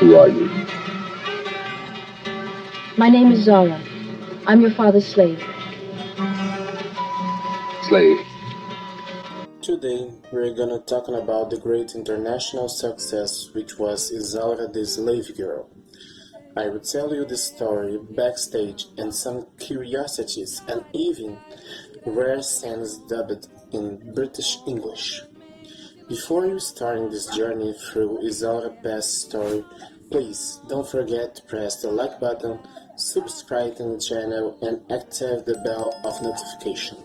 Who are you? My name is Zara. I'm your father's slave. Slave. Today, we're gonna talking about the great international success which was Isaura the Slave Girl. I will tell you the story, backstage, and some curiosities, and even rare scenes dubbed in British English. Before you starting this journey through Isaura's past story, please don't forget to press the like button, subscribe to the channel, and activate the bell of notification.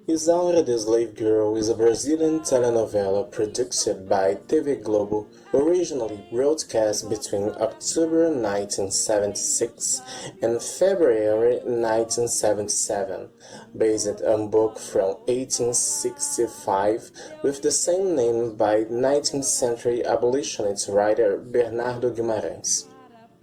Isaura the Slave Girl is a Brazilian telenovela produced by TV Globo, originally broadcast between October 1976 and February 1977, based on a book from 1865 with the same name by 19th century abolitionist writer Bernardo Guimarães.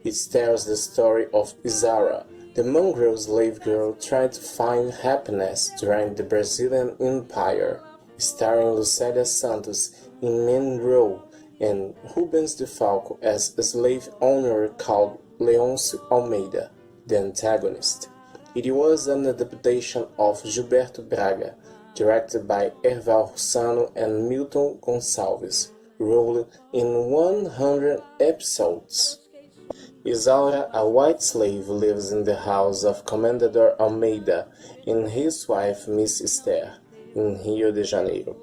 It tells the story of Isaura, the mongrel slave girl trying to find happiness during the Brazilian Empire, starring Lucélia Santos in main role and Rubens de Falco as a slave owner called Leôncio Almeida, the antagonist. It was an adaptation of Gilberto Braga, directed by Erval Rossano and Milton Gonçalves, rolled in 100 episodes. Isaura, a white slave, lives in the house of Comendador Almeida and his wife Miss Esther in Rio de Janeiro.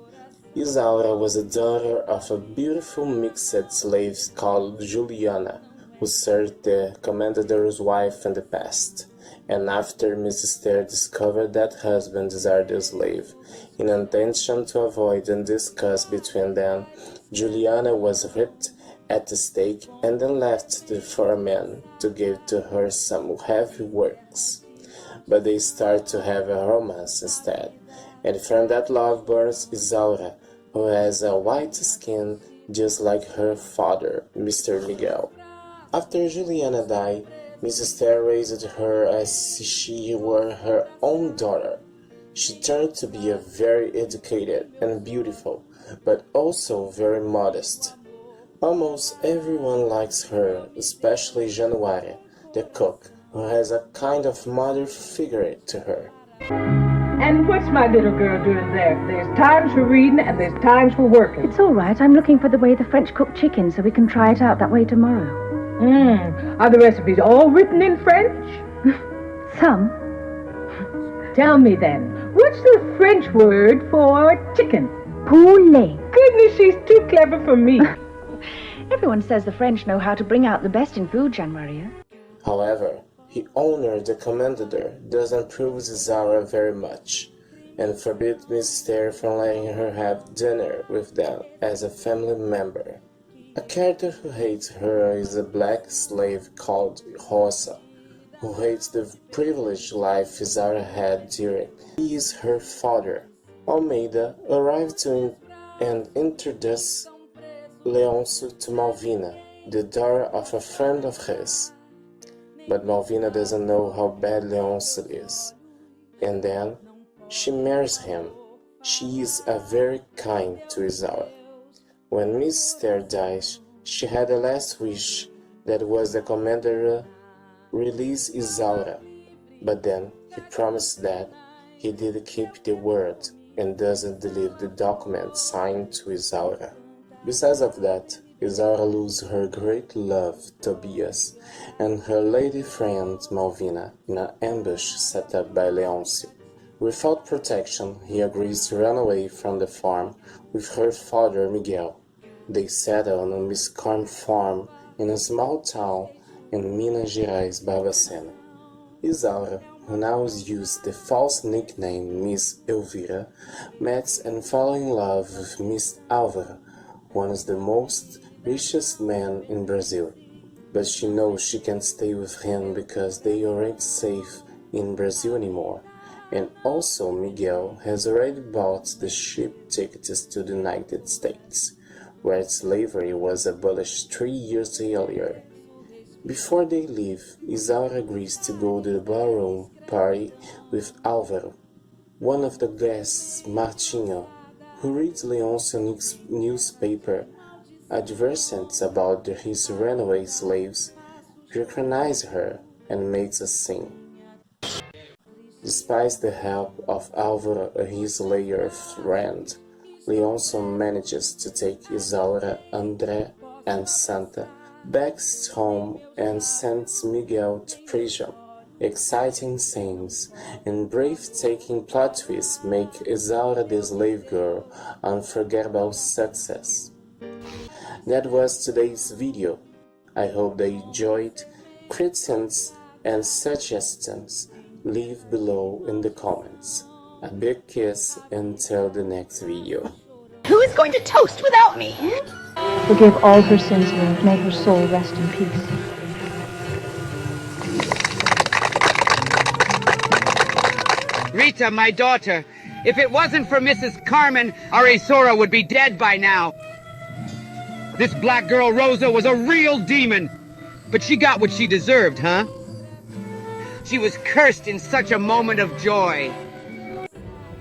Isaura was the daughter of a beautiful mixed slave called Juliana, who served the Comendador's wife in the past, and after Miss Esther discovered that husband desired the slave, in intention to avoid a discussion between them, Juliana was ripped at the stake and then left for a man to give to her some heavy works. But they start to have a romance instead, and from that love burns Isaura, who has a white skin just like her father, Mr. Miguel. After Juliana died, Miss Esther raised her as she were her own daughter. She turned to be a very educated and beautiful, but also very modest. Almost everyone likes her, especially Januária, the cook, who has a kind of mother figure to her. And what's my little girl doing there? There's times for reading and there's times for working. It's all right. I'm looking for the way the French cook chicken so we can try it out that way tomorrow. Are the recipes all written in French? Some. Tell me then, what's the French word for chicken? Poulet. Goodness, she's too clever for me. Everyone says the French know how to bring out the best in food, Jean-Maria. However, the owner, the commander, doesn't approve Isaura very much, and forbids Miss Esther from letting her have dinner with them as a family member. A character who hates her is a black slave called Rosa, who hates the privileged life Isaura had during. He is her father. Almeida arrived to and introduced Leôncio to Malvina, the daughter of a friend of his. But Malvina doesn't know how bad Leôncio is. And then she marries him. She is a very kind to Isaura. When Miss Esther dies, she had a last wish that was the commander release Isaura. But then he promised that he did keep the word and doesn't deliver the document signed to Isaura. Besides of that, Isaura loses her great love, Tobias, and her lady friend Malvina in an ambush set up by Leôncio. Without protection, he agrees to run away from the farm with her father Miguel. They settle on a Miss Corn farm in a small town in Minas Gerais, Barbacena. Isaura, who now uses the false nickname Miss Elvira, meets and falls in love with Miss Álvaro, one of the most richest men in Brazil, but she knows she can't stay with him because they aren't safe in Brazil anymore, and also Miguel has already bought the ship tickets to the United States, where slavery was abolished 3 years earlier. Before they leave, Isaura agrees to go to the ballroom party with Álvaro. One of the guests, Martinho, who reads Leôncio's newspaper, advertent about his runaway slaves, recognizes her and makes a scene. Despite the help of Álvaro, his layer friend, Leonson manages to take Isaura, André, and Santa back home and sends Miguel to prison. Exciting scenes and breathtaking plot twists make Isaura the Slave Girl unforgettable success. That was today's video. I hope they enjoyed. Criticisms and suggestions leave below in the comments. A big kiss until the next video. Who is going to toast without me? Forgive all her sins, Lord. May her soul rest in peace. Rita, my daughter, if it wasn't for Mrs. Carmen, our Isaura would be dead by now. This black girl Rosa was a real demon, but she got what she deserved, huh? She was cursed in such a moment of joy.